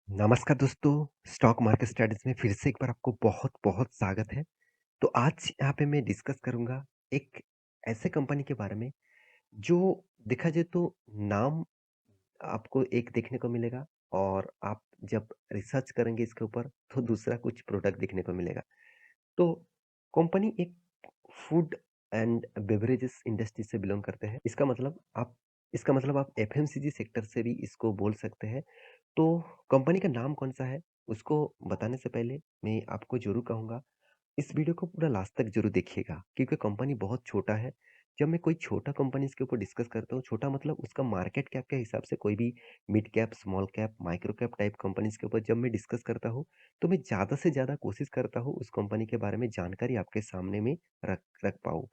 नमस्कार दोस्तों, stock market studies में फिर से एक बार आपको बहुत-बहुत स्वागत है। तो आज यहाँ पे मैं डिस्कस करूँगा एक ऐसे कंपनी के बारे में जो देखा जाए तो नाम आपको एक देखने को मिलेगा और आप जब रिसर्च करेंगे इसके ऊपर तो दूसरा कुछ प्रोडक्ट देखने को मिलेगा। तो कंपनी एक फूड एंड बेवरेजेस इंडस्ट्री से बिलॉन्ग करते हैं। इसका मतलब आप एफएमसीजी सेक्टर से भी इसको बोल सकते हैं। तो कंपनी का नाम कौन-सा है, उसको बताने से पहले मैं आपको ज़रूर कहूँगा, इस वीडियो को पूरा लास्ट तक ज़रूर देखिएगा क्योंकि कंपनी बहुत छोटा है। जब मैं कोई छोटा कंपनीज़ के ऊपर डिस्कस करता हूँ, छोटा मतलब उसका मार्केट कैप के हिसाब से कोई भी mid cap, small cap, micro cap type companies के ऊपर जब मैं डिस्कस करता हूँ, तो मैं ज़्यादा से ज़्यादा कोशिश करता हूँ उस कंपनी के बारे में जानकारी आपके सामने में रख रख पाऊँ।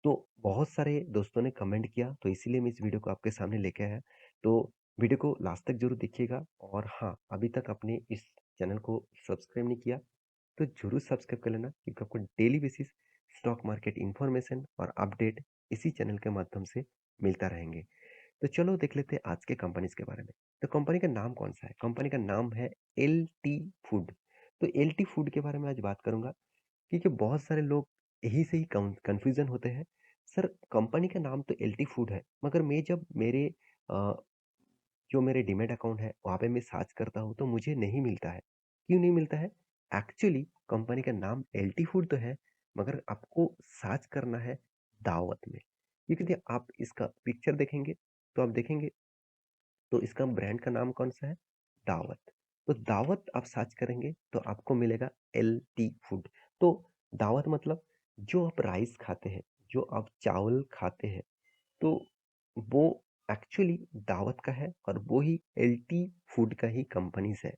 तो बहुत सारे दोस्तों ने कमेंट किया, तो इसीलिए मैं इस वीडियो को आपके सामने लेके आया। तो वीडियो को लास्ट तक ज़रूर देखिएगा और हाँ, अभी तक आपने इस चैनल को सब्सक्राइब नहीं किया तो ज़रूर सब्सक्राइब कर लेना क्योंकि आपको daily basis stock market information और अपडेट इसी चैनल के माध्यम से मिलता रहेंगे। तो चलो देख लेते हैं आज के कंपनीज के बारे में। तो कंपनी का नाम कौन सा है? कंपनी का नाम है एल टी फूड। तो एल टी फूड के बारे में आज बात करूंगा क्योंकि बहुत सारे लोग यही से ही कंफ्यूजन होते हैं। सर कंपनी का नाम तो एल टी फूड है मगर मैं जब अ, जो मेरे डीमैट अकाउंट है वहाँ पे मैं सर्च करता हूँ तो मुझे नहीं मिलता है। क्यों नहीं मिलता है? एक्चुअली कंपनी का नाम एलटी फूड तो है मगर आपको सर्च करना है दावत में। क्योंकि आप इसका पिक्चर देखेंगे तो आप देखेंगे तो इसका ब्रांड का नाम कौन सा है? दावत। तो दावत आप सर्च करेंगे तो आपको मिलेगा एल टी फूड। तो दावत मतलब जो आप राइस खाते हैं, जो आप चावल खाते हैं तो वो एक्चुअली दावत का है और वो ही एलटी फूड का ही कंपनीज है।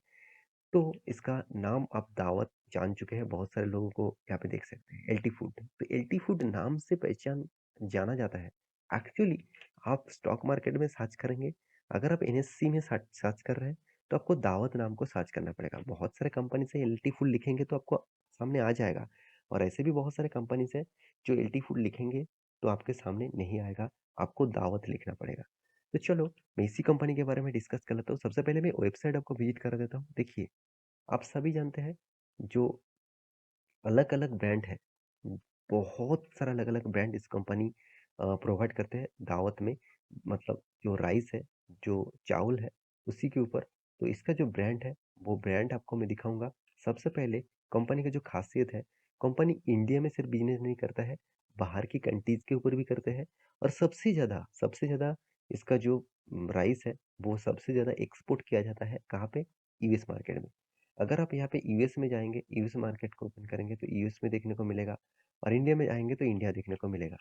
तो इसका नाम आप दावत जान चुके हैं, बहुत सारे लोगों को यहाँ पे देख सकते हैं एलटी फूड। तो एलटी फूड नाम से पहचान जाना जाता है। एक्चुअली आप स्टॉक मार्केट में सर्च करेंगे, अगर आप एनएससी में सर्च सर्च कर रहे हैं तो आपको दावत नाम को सर्च करना पड़ेगा। बहुत सारे कंपनी से एलटी फूड लिखेंगे तो आपको सामने आ जाएगा और ऐसे भी बहुत सारे कंपनीज है जो एलटी फूड लिखेंगे तो आपके सामने नहीं आएगा, आपको दावत लिखना पड़ेगा। तो चलो मैं इसी कंपनी के बारे में डिस्कस कर लेता हूँ। सबसे पहले मैं वेबसाइट आपको विजिट करा देता हूँ। देखिए, आप सभी जानते हैं जो अलग-अलग ब्रांड है, बहुत सारा अलग-अलग ब्रांड इस कंपनी प्रोवाइड करते हैं दावत में। मतलब जो राइस है, जो चावल है, उसी के ऊपर तो इसका जो ब्रांड है, वो ब्रांड आपको मैं दिखाऊँगा। सबसे पहले कंपनी का जो खासियत है, कंपनी इंडिया में सिर्फ बिज़नेस नहीं करता है, बाहर की कंट्रीज़ के ऊपर भी करते हैं और सबसे ज़्यादा इसका जो राइस है, वो सबसे ज़्यादा एक्सपोर्ट किया जाता है कहाँ पे? यूएस मार्केट में। अगर आप यहाँ पे यूएस में जाएँगे, यूएस मार्केट को ओपन करेंगे तो यूएस में देखने को मिलेगा और इंडिया में आएँगे तो इंडिया देखने को मिलेगा।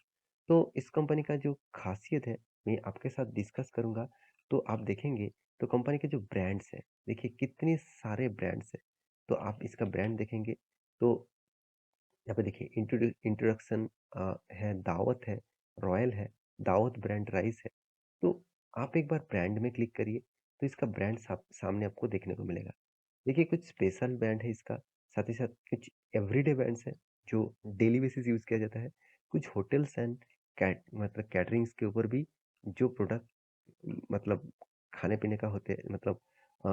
तो इस कंपनी का जो खासियत है, मैं आपके साथ डिस्कस करूँगा, तो आप देखेंगे तो कंपनी के जो ब्रांड्स हैं, देखिए कितने सारे ब्रांड्स हैं। तो आप इसका ब्रांड देखेंगे तो यहाँ पे देखिए इंट्रोडक्शन है, दावत है, रॉयल है, दावत ब्रांड राइस है। तो आप एक बार ब्रांड में क्लिक करिए, तो इसका ब्रांड सामने आपको देखने को मिलेगा। देखिए कुछ स्पेशल ब्रांड है इसका, साथ ही साथ कुछ एवरीडे ब्रांड्स हैं जो डेली बेसिस यूज़ किया जाता है। कुछ होटल्स एंड मतलब कैटरिंग्स के ऊपर भी जो प्रोडक्ट मतलब खाने-पीने का होते हैं मतलब अ,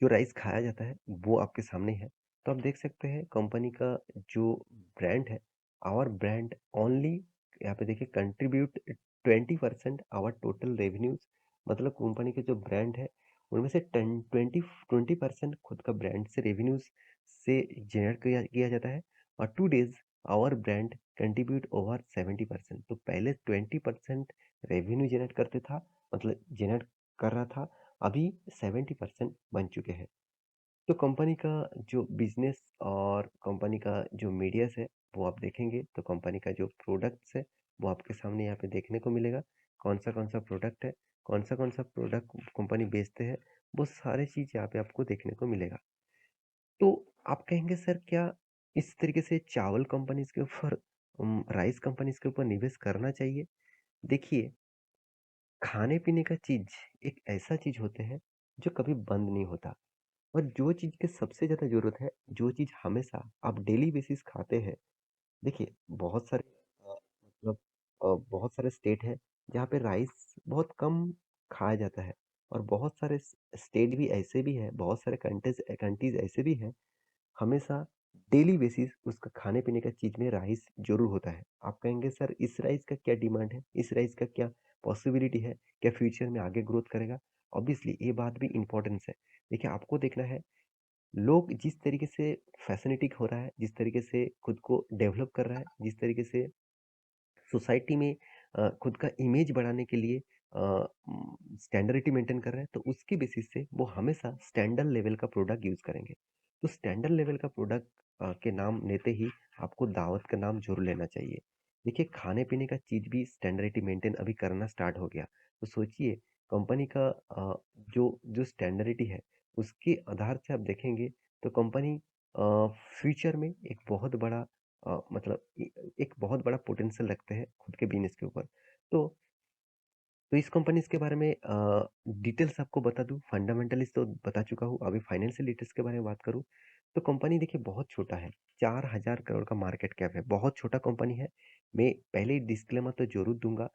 जो राइस खाया जाता है वो आपके सामने है। तो आप देख सकते हैं कंपनी का जो ब्रांड है, आवर ब्रांड ओनली यहाँ पे देखिए कंट्रीब्यूट 20% आवर टोटल रेवेन्यूज़। मतलब कंपनी के जो ब्रांड है उनमें से 20% खुद का ब्रांड से रेवेन्यूज़ से जनरेट किया जाता है और 2 days our brand contribute over 70%। तो पहले 20% रेवेन्यू जनरेट करते था मतलब जनरेट कर रहा था, अभी 70% बन चुके हैं। तो कंपनी का जो बिज़नेस और कंपनी का जो मीडियाज़ है, वो आप देखेंगे तो कंपनी का जो प्रोडक्ट्स है, वो आपके सामने यहाँ पे देखने को मिलेगा। कौन-सा प्रोडक्ट है, कौन-सा प्रोडक्ट कंपनी बेचते हैं, वो सारी चीज़ यहाँ पे आपको देखने को मिलेगा। तो आप कहेंगे सर क्या इस तरीके से चावल कंपनीज़ के ऊपर राइस कंपनीज़ के ऊपर निवेश करना चाहिए? देखिए, खाने-पीने का चीज़ एक ऐसा चीज़ होते हैं, जो कभी बंद नहीं होता। और जो चीज़ की सबसे ज़्यादा ज़रूरत है, जो चीज़ हमेशा आप डेली बेसिस खाते हैं, देखिए बहुत सारे मतलब बहुत सारे स्टेट हैं जहाँ पे राइस बहुत कम खाया जाता है। और बहुत सारे स्टेट भी ऐसे भी है, बहुत सारे कंट्रीज ऐसे भी है, हमेशा डेली बेसिस उसका खाने पीने का चीज में राइस जरूर होता है। आप कहेंगे सर इस राइस का क्या डिमांड है, इस राइस का क्या पॉसिबिलिटी है, क्या फ्यूचर में आगे ग्रोथ करेगा? ऑब्वियसली ये बात भी इंपॉर्टेंस है। देखिए आपको देखना है, लोग जिस तरीके से फैसिनेटिक हो रहा है, जिस तरीके से खुद को डेवलप कर रहा है, जिस तरीके से सोसाइटी में खुद का इमेज बढ़ाने के लिए स्टैंडर्डिटी मेंटेन कर रहे हैं, तो उसके बेसिस से वो हमेशा स्टैंडर्ड लेवल का प्रोडक्ट यूज करेंगे। तो स्टैंडर्ड लेवल का प्रोडक्ट के नाम लेते ही आपको दावत का नाम जरूर लेना चाहिए। देखिए खाने पीने का चीज भी स्टैंडर्डिटी मेंटेन अभी करना स्टार्ट हो गया, तो सोचिए कंपनी का जो जो स्टैंडर्डिटी है उसके आधार से आप देखेंगे तो कंपनी फ्यूचर में एक बहुत बड़ा मतलब एक बहुत बड़ा पोटेंशियल रखते हैं खुद के बिजनेस के ऊपर। तो इस कंपनीज के बारे में डिटेल्स आपको बता दूं, फंडामेंटल्स तो बता चुका हूँ, अभी फाइनेंशियल डिटेल्स के बारे में बात करूँ तो कंपनी देखिए बहुत छोटा है, 4,000 करोड़ का मार्केट कैप है, बहुत छोटा कंपनी है। मैं पहले ही डिस्क्लेमर तो जरूर दूंगा,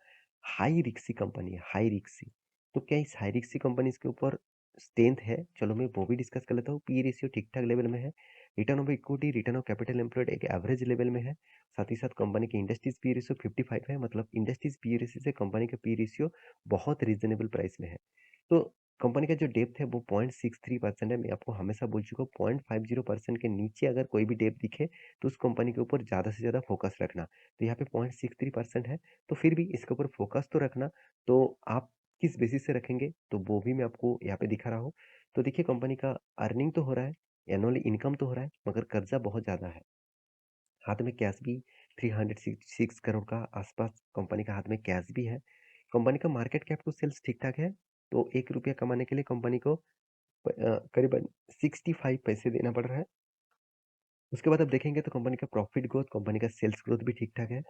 हाई रिक्सी कंपनी है, हाई रिक्सी। तो क्या इस हाई रिक्सी कंपनीज के ऊपर स्ट्रेंथ है? चलो मैं वो भी डिस्कस कर लेता हूँ। पी रेशियो ठीक ठाक लेवल में है, return of equity, return of capital employed एक एवरेज लेवल में है। साथ ही साथ कंपनी की इंडस्ट्रीज पी रेशियो 55 है, मतलब इंडस्ट्रीज पी रेशियो से कंपनी का पी रेशियो बहुत रीजनेबल प्राइस में है। तो कंपनी का जो डेप्थ है वो 0.63% है। मैं आपको हमेशा बोल चुका हूँ 0.50% के नीचे अगर कोई भी डेप्थ दिखे तो उस कंपनी के ऊपर ज़्यादा से ज़्यादा फोकस रखना। तो यहाँ पे 0.63% है, तो फिर भी इसके ऊपर फोकस तो रखना। तो आप किस बेसिस से रखेंगे तो वो भी मैं आपको यहाँ पे दिखा रहा हूँ। तो देखिए कंपनी का अर्निंग तो हो रहा है, एनुअली इनकम तो हो रहा है, मगर कर्जा बहुत ज़्यादा है। हाथ में कैश भी 306 करोड़ का आसपास कंपनी का हाथ में कैश भी है। कंपनी का मार्केट कैप टू सेल्स ठीक ठाक है। तो 1 रुपया कमाने के लिए कंपनी को करीबन 65 पैसे देना पड़ रहा है। उसके बाद आप देखेंगे तो कंपनी का प्रॉफिट ग्रोथ, कंपनी का सेल्स ग्रोथ भी ठीक ठाक है।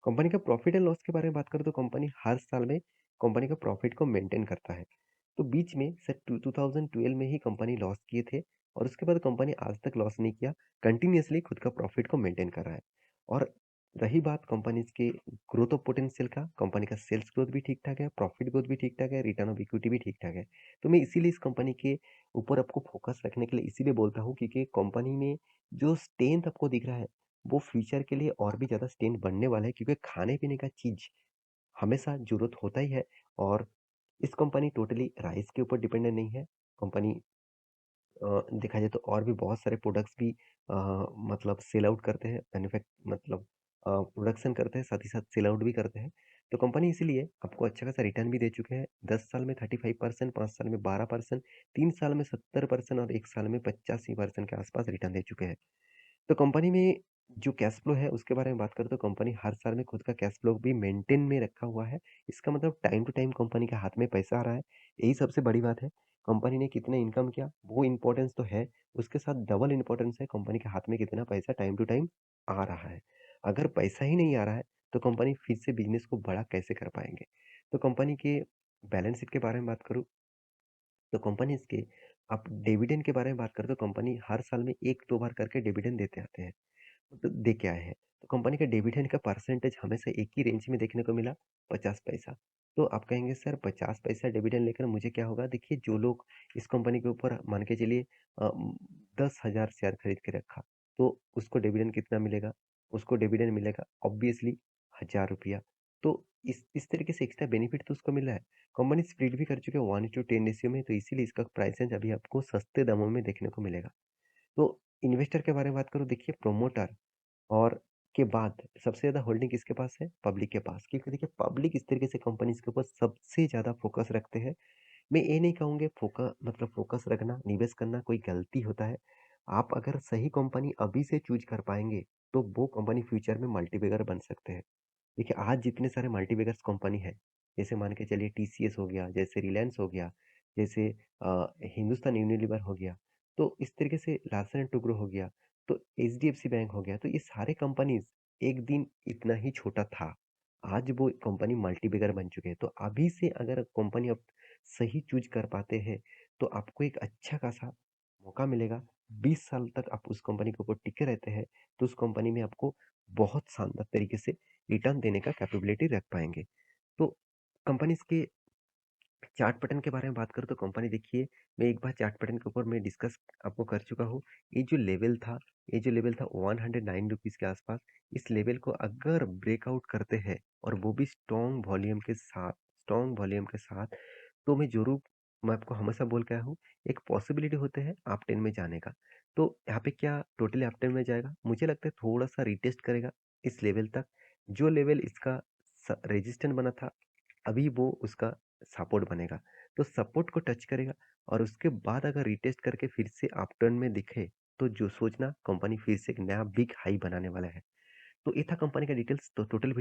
कंपनी का प्रॉफिट एंड लॉस के बारे में बात करें तो कंपनी हर साल में कंपनी का प्रॉफिट को मेंटेन करता है। तो बीच में सर 2012 में ही कंपनी लॉस किए थे, और उसके बाद कंपनी आज तक लॉस नहीं किया, कंटिन्यूअसली खुद का प्रॉफिट को मेंटेन कर रहा है। और रही बात कंपनी के ग्रोथ ऑफ पोटेंशियल का, कंपनी का सेल्स ग्रोथ भी ठीक ठाक है, प्रॉफिट ग्रोथ भी ठीक ठाक है, रिटर्न ऑफ इक्विटी भी ठीक ठाक है। तो मैं इसीलिए इस कंपनी के ऊपर आपको फोकस रखने के लिए इसीलिए बोलता हूँ, क्योंकि कंपनी में जो स्ट्रेंथ आपको दिख रहा है वो फ्यूचर के लिए और भी ज़्यादा स्ट्रेंथ बनने वाला है, क्योंकि खाने पीने का चीज़ हमेशा ज़रूरत होता ही है। और इस कंपनी टोटली राइस के ऊपर डिपेंडेंट नहीं है। कंपनी देखा जाए तो और भी बहुत सारे प्रोडक्ट्स भी मतलब सेल आउट करते हैं, मैन्युफैक्ट मतलब प्रोडक्शन करते हैं, साथ ही साथ सेल आउट भी करते हैं। तो कंपनी इसीलिए आपको अच्छा खासा रिटर्न भी दे चुके हैं। 10 साल में 35%, 5 साल में 12%, 3 साल में 70% और 1 साल में 85% के आसपास रिटर्न दे चुके हैं। तो कंपनी में जो कैश फ्लो है उसके बारे में बात करें तो कंपनी हर साल में खुद का कैश फ्लो भी मेंटेन में रखा हुआ है। इसका मतलब टाइम टू टाइम कंपनी के हाथ में पैसा आ रहा है, यही सबसे बड़ी बात है। कंपनी ने कितना इनकम किया वो इम्पोर्टेंस तो है, उसके साथ डबल इम्पोर्टेंस है कंपनी के हाथ में कितना पैसा टाइम टू टाइम आ रहा है। अगर पैसा ही नहीं आ रहा है तो कंपनी फिर से बिजनेस को बड़ा कैसे कर पाएंगे? तो कंपनी के बैलेंस शीट के बारे में बात करूँ तो कंपनीज के आप डिविडेंड के बारे में बात करें तो कंपनी हर साल में 1-2 बार करके डिविडेंड देते आते हैं। तो दे के आए हैं। तो कंपनी का डिविडेंड का परसेंटेज हमेशा एक ही रेंज में देखने को मिला, 50 पैसा। तो आप कहेंगे सर 50 पैसा डिविडेंड लेकर मुझे क्या होगा? देखिए जो लोग इस कंपनी के ऊपर मान के चलिए 10,000 शेयर खरीद के रखा, तो उसको डिविडेंड कितना मिलेगा? उसको डिविडेंड मिलेगा ऑब्वियसली ₹1000। तो इस तरीके से एक्स्ट्रा बेनिफिट तो उसको मिल रहा है। कंपनी स्प्लिट भी कर चुके हैं 1:10 रेशियो में, तो इसीलिए इसका प्राइस रेंज अभी आपको सस्ते दामों में देखने को मिलेगा। तो इन्वेस्टर के बारे में बात करूँ, देखिए प्रोमोटर और के बाद सबसे ज़्यादा होल्डिंग किसके पास है? पब्लिक के पास। क्योंकि देखिए पब्लिक इस तरीके से कंपनीज़ के ऊपर सबसे ज़्यादा फ़ोकस रखते हैं। मैं ये नहीं कहूँगा मतलब फ़ोकस रखना, निवेश करना कोई गलती होता है। आप अगर सही कंपनी अभी से चूज़ कर पाएँगे, तो वो कंपनी फ्यूचर में मल्टीबैगर बन सकते हैं। देखिए आज जितने सारे मल्टीबैगर्स कंपनी है, जैसे मान के चलिए टीसीएस हो गया, जैसे रिलायंस हो गया, जैसे हिंदुस्तान यूनिलीवर हो गया, तो इस तरीके से लार्सन एंड टुब्रो हो गया, तो एचडीएफसी बैंक हो गया, तो ये सारे कंपनीज एक दिन इतना ही छोटा था, आज वो कंपनी मल्टीबैगर बन चुके हैं। तो अभी से अगर कंपनी आप सही चूज कर पाते हैं तो आपको एक अच्छा खासा मौका मिलेगा। 20 साल तक आप उस कंपनी के ऊपर टिके रहते हैं तो उस कंपनी में आपको बहुत शानदार तरीके से रिटर्न देने का कैपेबिलिटी रख पाएंगे। तो कंपनीज के चार्ट पैटर्न के बारे में बात करूँ तो कंपनी देखिए, मैं एक बार चार्ट पैटर्न के ऊपर मैं डिस्कस आपको कर चुका हूँ। ये जो लेवल था ₹109 के आसपास, इस लेवल को अगर ब्रेकआउट करते हैं और वो भी स्ट्रॉन्ग वॉल्यूम के साथ, तो मैं आपको हमेशा बोल के आया हूँ, एक पॉसिबिलिटी होते हैं अप ट्रेंड में जाने का। तो यहाँ पे क्या टोटली अप ट्रेंड में जाएगा? मुझे लगता है थोड़ा-सा रिटेस्ट करेगा इस लेवल तक। जो लेवल इसका रेजिस्टेंस बना था, अभी वो उसका सपोर्ट बनेगा। तो सपोर्ट को टच करेगा और उसके बाद अगर रिटेस्ट करके फिर से अपटर्न में दिखे, तो जो सोचना कंपनी फिर से एक नया बिग हाई बनाने वाला है। तो ये था कंपनी का डिटेल्स। तो टोटल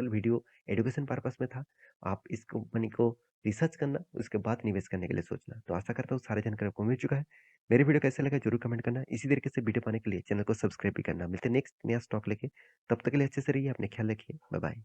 वीडियो एजुकेशन पर्पस में था। आप इस कंपनी को रिसर्च करना, उसके बाद निवेश करने के लिए सोचना। तो आशा करता हूँ सारी जानकारी आपको मिल चुका है। मेरे वीडियो कैसा लगा जरूर कमेंट करना। इसी तरीके से वीडियो पाने के लिए चैनल को सब्सक्राइब भी करना। मिलते हैं नेक्स्ट नया स्टॉक लेके। तब तक के लिए अच्छे से रहिए, अपने ख्याल रखिए। Bye bye.